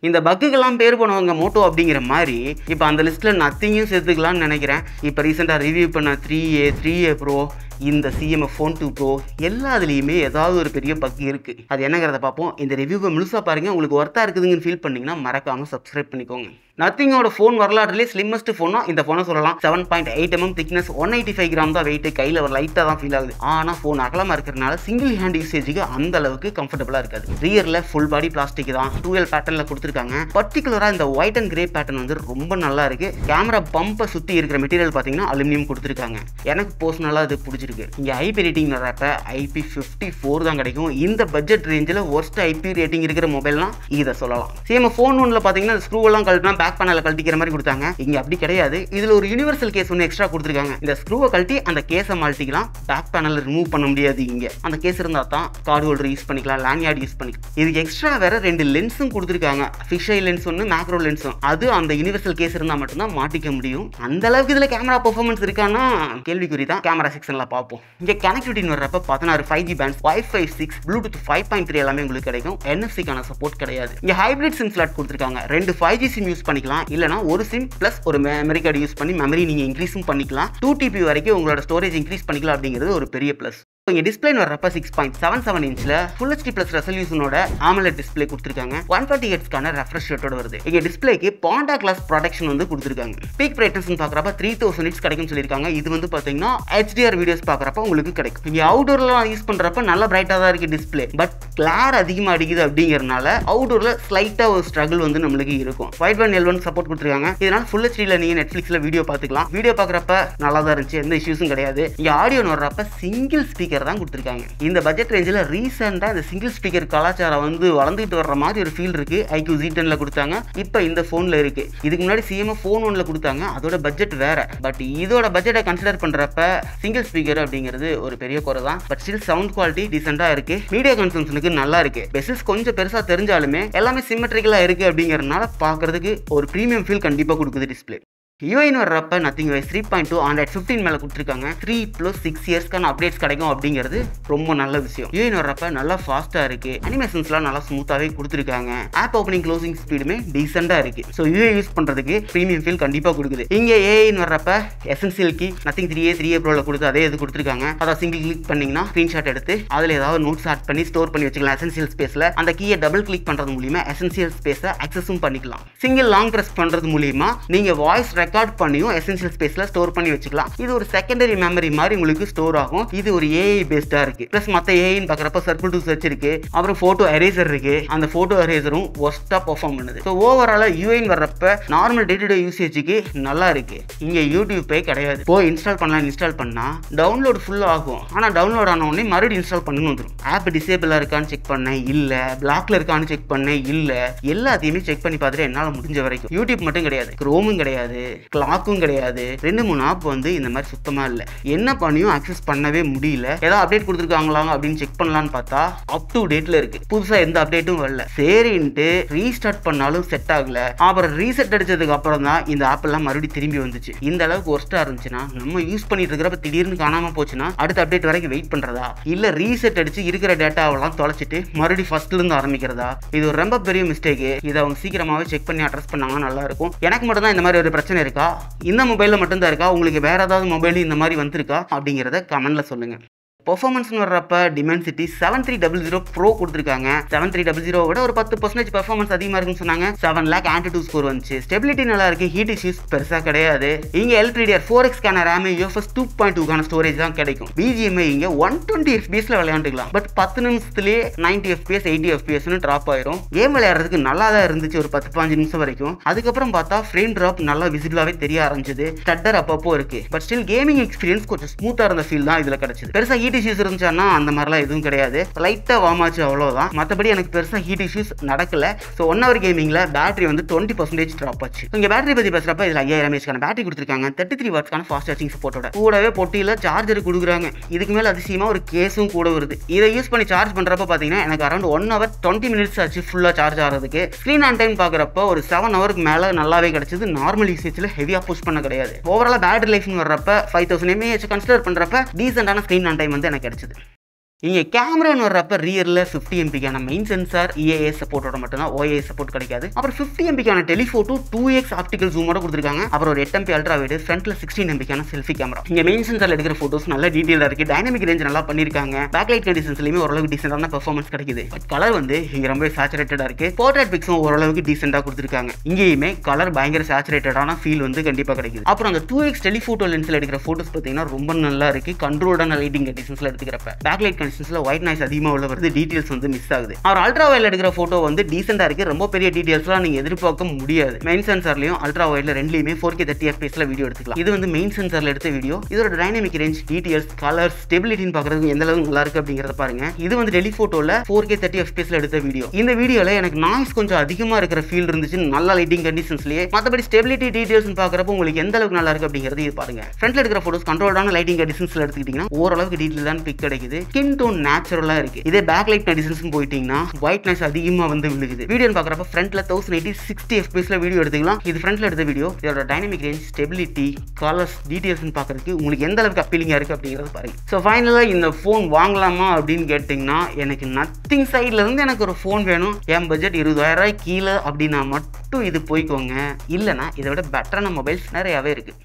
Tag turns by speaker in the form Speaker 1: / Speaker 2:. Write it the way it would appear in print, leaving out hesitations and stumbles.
Speaker 1: இந்த பக்குக்கெல்லாம் பேர் போனவங்க மோட்டோ அப்படிங்கிற மாதிரி இப்போ அந்த லிஸ்ட்டில் நத்திங்கும் சேர்த்துக்கலாம்னு நினைக்கிறேன். இப்போ ரீசெண்டாக ரிவ்யூ பண்ண 3A ப்ரோ, இந்த CMF Phone 2 Pro எல்லாத்துலேயுமே ஏதாவது ஒரு பெரிய பக் இருக்குது. அது என்னங்கிறத பார்ப்போம். இந்த ரிவ்யூவை முழுசாக பாருங்கள். உங்களுக்கு ஒர்த்தாக இருக்குதுங்கன்னு ஃபீல் பண்ணிங்கன்னா மறக்காமல் சப்ஸ்கிரைப் பண்ணிக்கோங்க. நத்திங்கோட ஃபோன் வரலாற்றுலேயே ஸ்லிம்மஸ்ட் ஃபோனா இந்த ஃபோனை சொல்லலாம். 7.8mm திக்னஸ், 185 கிராம் தான் வெயிட், கையில் ஒரு லைட்டாக தான் ஃபீல் ஆகுது. ஆனால் ஃபோன் அகலமாக இருக்கிறனால சிங்கிள் ஹேண்ட் யூசேஜுக்கு அந்த அளவுக்கு கம்ஃபர்டபுளாக இருக்காது. ரியரில் ஃபுல் பாடி பிளாஸ்டிக் தான், 2L பேட்டர்னில் கொடுத்துருக்காங்க. பர்டிகுலராக இந்த ஒயிட் அண்ட் கிரே பேட்டர்ன் வந்து ரொம்ப நல்லா இருக்கு. கேமரா பம்பை சுற்றி இருக்கிற மெட்டீரியல் பார்த்தீங்கன்னா அலுமினியம் கொடுத்துருக்காங்க. எனக்கு பர்சனலாக அது பிடிச்சிருக்கு. இங்கே ஐபி ரேட்டிங் வர்றப்ப IP54 தான் கிடைக்கும். இந்த பட்ஜெட் ரேஞ்சில் ஒர்ஸ்ட் ஐபி ரேட்டிங் இருக்கிற மொபைல்னா இதை சொல்லலாம். CMF Phone 1ல பார்த்தீங்கன்னா ஸ்க்ரூவெல்லாம் கழட்டினா பேக் பேனலை கழட்டிக்கிற மாதிரி கொடுத்தாங்க. இங்க அப்படி கிடையாது. இதுல ஒரு யூனிவர்சல் கேஸ் ஒன்று எக்ஸ்ட்ரா கொடுத்துருக்காங்க. இந்த ஸ்க்ரூவை கழட்டி அந்த கேஸை மாட்டிக்கலாம். பேக் பேனல் ரிமூவ் பண்ண முடியாது. இங்க அந்த கேஸ் இருந்தா தான் கார்டு ஹோல்டர் யூஸ் பண்ணிக்கலாம், லேண்ட்யார்டு யூஸ் பண்ணிக்கலாம். இதுக்கு எக்ஸ்ட்ரா வேற 2 லென்ஸும் கொடுத்துருக்காங்க. ஃபிஷ் லென்ஸ் ஒன்று, மேக்ரோ லென்ஸும். அது அந்த யூனிவர்சல் கேஸ் இருந்தால் மட்டும்தான் மாட்டிக்க முடியும். அந்த அளவுக்கு இதுல கேமரா பெர்ஃபார்மன்ஸ் இருக்கான்னா கேள்விக்குறி தான். கேமரா செக்ஷன்ல பார்ப்போம். இங்க கனெக்டிவிட்டின்னு வர்றப்ப 16 5G பேண்ட்ஸ், Wi-Fi 6, Bluetooth 5.3 எல்லாமே உங்களுக்கு கிடைக்கும். NFC-க்கான சப்போர்ட் கிடையாது. இங்க ஹைபிரிட் சிம் ஸ்லாட் கொடுத்துருக்காங்க. 2 5G சிம் யூஸ் பண்ணிக்கலாம், இல்லனா ஒரு சிம் பிளஸ் ஒரு மெமரி கார்டு யூஸ் பண்ணி மெமரி நீங்க இன்க்ரீஸும் பண்ணிக்கலாம். 2TB வரைக்கும் உங்களோட ஸ்டோரேஜ் இன்க்ரீஸ் பண்ணிக்கலாம். அப்படிங்கிறது ஒரு பெரிய பிளஸ். இங்கே டிஸ்பிளே வரப்ப 6.77 இன்ச்சில் Full HD Plus ரெசல்யூஷனோட AMOLED display கொடுத்துருக்காங்க. 120 Hz ரெஃப்ரெஷ் ரேட்டோட வருது. இங்கே டிஸ்பிளேக்கு பாண்டா கிளாஸ் ப்ரொடெக்ஷன் வந்து கொடுத்துருக்காங்க. பீக் பிரைட்னஸ் பார்க்குறப்ப 3000 nits கிடைக்கும் சொல்லியிருக்காங்க. இது வந்து பார்த்தீங்கன்னா HDR வீடியோஸ் பார்க்குறப்ப உங்களுக்கு கிடைக்கும். இங்கே அவுடோர்லாம் யூஸ் பண்ணுறப்ப நல்லா பிரைட்டாக தான் இருக்குது டிஸ்பிளே. பட் கிளார் அதிகமாக அடிக்குது அப்படிங்கிறனால அவுடோரில் ஸ்லைட்டாக ஒரு ஸ்ட்ரகிள் வந்து நம்மளுக்கு இருக்கும். வைட் பேண்ட் L1 சப்போர்ட் கொடுத்துருக்காங்க. இதனால Full HDயில் நீங்கள் நெட்ஃப்ளிக்ஸில் வீடியோ பார்த்துக்கலாம். வீடியோ பார்க்குறப்ப நல்லா தான் இருந்துச்சு, எந்த இஷ்யூஸும் கிடையாது. இங்கே ஆடியோ வர்றப்ப சிங்கிள் ஸ்பீக்கர் தான் கொடுத்துருக்காங்க. இந்த பட்ஜெட் ரேஞ்சில் ரீசெண்டாக இந்த சிங்கிள் ஸ்பீக்கர் கலாச்சாரம் வந்து வளர்ந்துட்டு வர்ற மாதிரி ஒரு ஃபீல் இருக்கு. IQ Z10ல கொடுத்தாங்க, இப்போ இந்த ஃபோனில் இருக்கு. இதுக்கு முன்னாடி CMF Phone 1ல கொடுத்தாங்க, அதோட பட்ஜெட் வேற. பட் இதோட பட்ஜெட்டை கன்சிடர் பண்றப்ப சிங்கிள் ஸ்பீக்கர் அப்படிங்கிறது ஒரு பெரிய குறை தான். பட் ஸ்டில் சவுண்ட் குவாலிட்டி டீசெண்டாக இருக்கு. மீடியா கன்சம்ஷனுக்கு நல்லா இருக்கு. பெசில்ஸ் கொஞ்சம் பெருசா தெரிஞ்சாலுமே எல்லாமே சிமெட்ரிக்கலா இருக்கு அப்படிங்கறதுனால பார்க்கிறதுக்கு ஒரு பிரீமியம் ஃபீல் கண்டிப்பா கொடுக்குது டிஸ்பிளே. UI வர்றப்ப நத்திங் OS 3.2 Android 15 மேலே கொடுத்துருக்காங்க. 3+6 இயர்ஸ்க்கான அப்டேட்ஸ் கிடைக்கும் அப்படிங்கிறது ரொம்ப நல்ல விஷயம். UI வர்றப்ப நல்லா ஃபாஸ்ட்டாக இருக்கு. அனிமேஷன்ஸ்லாம் நல்லா ஸ்மூத்தாகவே கொடுத்துருக்காங்க. ஆப் ஓப்பனிங் க்ளோசிங் ஸ்பீடுமே டீசெண்டாக இருக்கு. ஸோ UI யூஸ் பண்ணுறதுக்கு ப்ரீமியம் ஃபீல் கண்டிப்பாக கொடுக்குது. இங்கே AI வர்றப்ப எசென்சியல் கீ நத்திங் 3A ப்ரோவில் கொடுத்து அதே இது கொடுத்துருக்காங்க. அதை சிங்கிள் கிளிக் பண்ணிங்கன்னா ஸ்க்ரீன்ஷாட் எடுத்து அதில் ஏதாவது நோட்ஸ் ஆட் பண்ணி ஸ்டோர் பண்ணி வச்சுக்கலாம். எசென்சியல் ஸ்பேஸில் அந்த கீயை டபுள் கிளிக் பண்ணுறது மூலியமா எசென்சியல் ஸ்பேஸை அக்சஸும் பண்ணிக்கலாம். சிங்கிள் லாங் ப்ரெஸ் பண்ணுறது மூலியமா நீங்கள் வாய்ஸ் ரெக்கார்ட் பண்ணியும் எசென்சியல் ஸ்பேஸ்ல ஸ்டோர் பண்ணி வச்சுக்கலாம். இது ஒரு செகண்டரி மெமரி மாதிரி உங்களுக்கு ஸ்டோர் ஆகும். இது ஒரு AI பேஸ்டா இருக்கு. பிளஸ் மத்த AIன்னு பார்க்கறப்ப சர்க்கிள் டு சர்ச் இருக்கு, அப்புறம் போட்டோ எரேசர் இருக்கு. அந்த போட்டோ எரேசரும் ஒர்ஸ்டா பெர்ஃபார்ம் பண்ணுது. ஸோ ஓவராலா UI வர்றப்ப நார்மல் டே டு டே யூசேஜுக்கு நல்லா இருக்கு. இங்க யூடியூப் பே கிடையாது. போய் இன்ஸ்டால் பண்ணா டவுன்லோட் ஃபுல் ஆகும். ஆனா டவுன்லோட் ஆன உடனே மறுபடியும் இன்ஸ்டால் பண்ணணும் வந்துடும். ஆப் டிசேபிளா இருக்கான்னு செக் பண்ணேன், இல்ல பிளாக்ல இருக்கான்னு செக் பண்ணேன், இல்ல எல்லாத்தையுமே செக் பண்ணி பார்த்துட்டு என்னால முடிஞ்ச வரைக்கும். யூடியூப் மட்டும் கிடையாது, குரோமும் கிடையாது, கிளாக்கும் கிடையாது. 2-3 ஆப் வந்து இந்த மாதிரி சுத்தமா இல்ல. என்ன பண்ணியும் ஆக்சஸ் பண்ணவே முடியல. ஏதாவது அப்டேட் கொடுத்துருக்காங்களா அப்படின்னு செக் பண்ணலான்னு பார்த்தா அப் டு டேட்ல இருக்கு. புதுசா எந்த அப்டேட்டும் வரல. சரின்ட்டு ரீஸ்டார்ட் பண்ணாலும் செட் ஆகல. அப்புறம் ரீசெட் அடிச்சதுக்கு அப்புறம் தான் இந்த ஆப் எல்லாம் மறுபடியும் திரும்பி வந்துச்சு. இந்த அளவுக்கு ஒர்ஸ்டா இருந்துச்சுன்னா நம்ம யூஸ் பண்ணிட்டு இருக்கிறப்ப திடீர்னு காணாம போச்சுன்னா அடுத்த அப்டேட் வரைக்கும் வெயிட் பண்றதா, இல்ல ரீசெட் அடிச்சு இருக்கிற டேட்டாவெல்லாம் தொலைச்சிட்டு மறுபடியும் ஃபர்ஸ்ட்ல இருந்து ஆரம்பிக்கிறதா? இது ஒரு ரொம்ப பெரிய மிஸ்டேக். இதை அவங்க சீக்கிரமாவே செக் பண்ணி அட்ரஸ் பண்ணாங்கன்னா நல்லா இருக்கும். எனக்கு மட்டும் தான் இந்த மாதிரி ஒரு பிரச்சனை இருக்கா, இந்த மொபைலில் மட்டும்தான் இருக்கா, உங்களுக்கு வேற ஏதாவது மொபைல் இந்த மாதிரி வந்திருக்கா அப்படிங்கிறத கமெண்ட்ல சொல்லுங்க. பெர்ஃபார்மன்ஸ் வர்றப்ப Dimensity 7300 Pro கொடுத்துருக்காங்க. 7300 விட ஒரு 10% பெர்ஃபார்மன்ஸ் அதிகமாக இருக்குன்னு சொன்னாங்க. 7 lakh Antutu ஸ்கோர் வந்துச்சு. ஸ்டெபிலிட்டி நல்லா இருக்கு. ஹீட் இஷ்யூஸ் பெருசாக கிடையாது. இங்கே LPDDR 4X RAM, UFS 2.2 storage தான் கிடைக்கும். BGMI இங்கே 120 FPS விளையாண்டுக்கலாம். பட் 10 நிமிஷத்துலேயே 90 FPS 80 FPS ட்ராப் ஆயிரும். கேம் விளையாடுறதுக்கு நல்லா தான் இருந்துச்சு ஒரு 10-15 நிமிஷம் வரைக்கும். அதுக்கப்புறம் பார்த்தா ஃப்ரேம் ட்ராப் நல்லா விசிபிளாவே தெரிய ஆரம்பிச்சது. ஸ்டட்டர் அப்பப்போ இருக்கு. பட் ஸ்டில் கேமிங் எக்ஸ்பீரியன்ஸ் கொஞ்சம் ஸ்மூத்தாக இருந்த ஃபீல் தான் இதில் கிடைச்சது. பெருசாக ஹீட் இஷ்யூஸ் இருந்துச்சுன்னா அந்த மாதிரிலாம் எதுவும் கிடையாது. லைட்டா வார்ம் ஆச்சு அவ்வளவுதான். மற்றபடி எனக்கு பெருசா ஹீட் இஷ்யூஸ் நடக்கல. ஸோ 1 hour கேமிங்ல பேட்டரி வந்து 20% ட்ராப் ஆச்சு. இங்க பேட்டரி பத்தி பேசுறப்ப இதுல 5000 mAh பேட்டரி கொடுத்துருக்காங்க. 33 வாட்ஸ்க்கான ஃபாஸ்ட் சார்ஜிங் சப்போர்ட்டோட கூடவே பொட்டியில சார்ஜர் கொடுக்குறாங்க. இதுக்கு மேல அதிசயமா ஒரு கேஸும் கூட வருது. இதை யூஸ் பண்ணி சார்ஜ் பண்றப்ப பாத்தீங்கன்னா எனக்கு அரௌண்ட் 1 hour 20 minutes ஆச்சு ஃபுல்லா சார்ஜ் ஆகிறதுக்கு. ஸ்கிரீன் ஆன் டைம் பாக்குறப்ப ஒரு 7 hourக்கு மேல நல்லாவே கிடைச்சது. நார்மல் யூசேஜ்ல ஹெவியா புஷ் பண்ண கிடையாது. ஓவராலா பேட்டரி லைஃப்னு வர்றப்ப 5000 mAh கன்சிடர் பண்றப்ப டீசென்டான ஸ்கிரீன் ஆன் டைம் வந்து எனக்கு கிடைச்சது. இங்கே கேமரான்னு வர்றப்ப ரியரில் 50 MBக்கான மெயின் சென்சார் EAS சப்போர்ட்டோட மட்டும்தான் OIS சப்போர்ட் கிடைக்காது. அப்புறம் 50 MBக்கான டெலிஃபோட்டோ 2x ஆப்டிகல் ஜூமோட கொடுத்துருக்காங்க. அப்புறம் ஒரு 8 MP அல்ட்ரா வைடு, ஃப்ரண்ட்ல 16 MBக்கான செல்ஃபி கேமரா. இங்கே மெயின் சென்சாரில் எடுக்கிற ஃபோட்டோஸ் நல்லா டீட்டெயிலாக இருக்குது. டைனமிக் ரேஞ்ச் நல்லா பண்ணியிருக்காங்க. பேக்லைட் கண்டிஷன்ஸ்லையுமே ஓரளவுக்கு டீசெண்டான பெர்ஃபார்மன்ஸ் கிடைக்குது. பட் கலர் வந்து இங்கே ரொம்ப சேச்சுரேட்டடாக இருக்குது. போர்ட்ரேட் பிக்ஸும் ஓரளவுக்கு டீசெண்டாக கொடுத்துருக்காங்க. இங்கேயுமே கலர் பயங்கர சேச்சுரேட்டடான ஃபீல் வந்து கண்டிப்பாக கிடைக்குது. அப்புறம் அந்த 2x டெலிஃபோட்டோ லென்ஸில் எடுக்கிற ஃபோட்டோஸ் பார்த்தீங்கன்னா ரொம்ப நல்லா இருக்குது. கண்ட்ரோல்டான லைட்டிங் கண்டிஷன்ஸில் எடுத்துக்கிறப்ப பேக்லைட் கண்டிஷன்ஸில் ஒயிட் நாய்ஸ் அதிகமாக உள்ள வருது, டீடைல்ஸ் வந்து மிஸ் ஆகுது. அவர் அல்ட்ரா வைட்ல எடுக்கிற போட்டோ வந்து டீசெண்டா இருக்கு. ரொம்ப பெரிய டீடைல்ஸ்லாம் நீங்க எதிர்பார்க்க முடியாது. மெயின் சென்சார்லயும் அல்ட்ரா வைட்ல ரெண்டுலயுமே 4K 30 FPS வீடியோ எடுத்துக்கலாம். இது வந்து மெயின் சென்சார்ல எடுத்த வீடியோ. இதோட டைனமிக் ரேஞ்ச், டீடைல்ஸ், கலர், ஸ்டெபிலிட்டின்னு பாக்குறதுக்கு எந்த அளவுக்கு நல்லா இருக்கு அப்படிங்கறத பாருங்க. இது வந்து டெலிஃபோட்டோல 4K 30 FPS எடுத்த வீடியோ. இந்த வீடியோல எனக்கு நாய்ஸ் கொஞ்சம் அதிகமா இருக்கிற ஃபீல் இருந்துச்சு, நல்ல லைட்டிங் கண்டிஷன்ஸ்லயே. மத்தபடி ஸ்டெபிலிட்டி, டீடைல்ஸ் பாக்குறப்ப உங்களுக்கு எந்த அளவுக்கு நல்லா இருக்கு அப்படிங்கறது இது பாருங்க. ஃப்ரண்ட்ல எடுக்கிற போட்டோஸ் கண்ட்ரோல்டான லைட்டிங் கண்டிஷன்ஸ்ல எடுத்துக்கிட்டீங்கன்னா ஓரளவுக்கு டீடைலான பிக் கிடைக்குது. ஸ்கின் டோன் நேச்சுரலா இருக்கு. இதே பேக்லைட் கண்டிஷன்ஸ் போயிட்டீங்கன்னா ஒயிட் நாய்ஸ் அதிகமா வந்து விழுகுது. வீடியோ பார்க்கறப்ப ஃப்ரண்ட்ல 1080 60 FPS வீடியோ எடுத்துக்கலாம். இது ஃப்ரண்ட்ல எடுத்த வீடியோ. இதோட dynamic range, stability, colours, details பார்க்கறதுக்கு உங்களுக்கு எந்த அளவுக்கு அப்பீலிங்கா இருக்கு அப்படிங்கறத பாருங்க. ஸோ ஃபைனலா இந்த ஃபோன் வாங்கலாமா அப்படின்னு கேட்டீங்கன்னா எனக்கு நத்திங் சைட்ல இருந்து எனக்கு ஒரு ஃபோன் வேணும். என் பட்ஜெட் 20,000 கீழே அப்படின்னா மட்டும் இது போய்க்கோங்க. இல்லைன்னா இதை விட பெட்டரான மொபைல்ஸ் நிறையவே இருக்கு.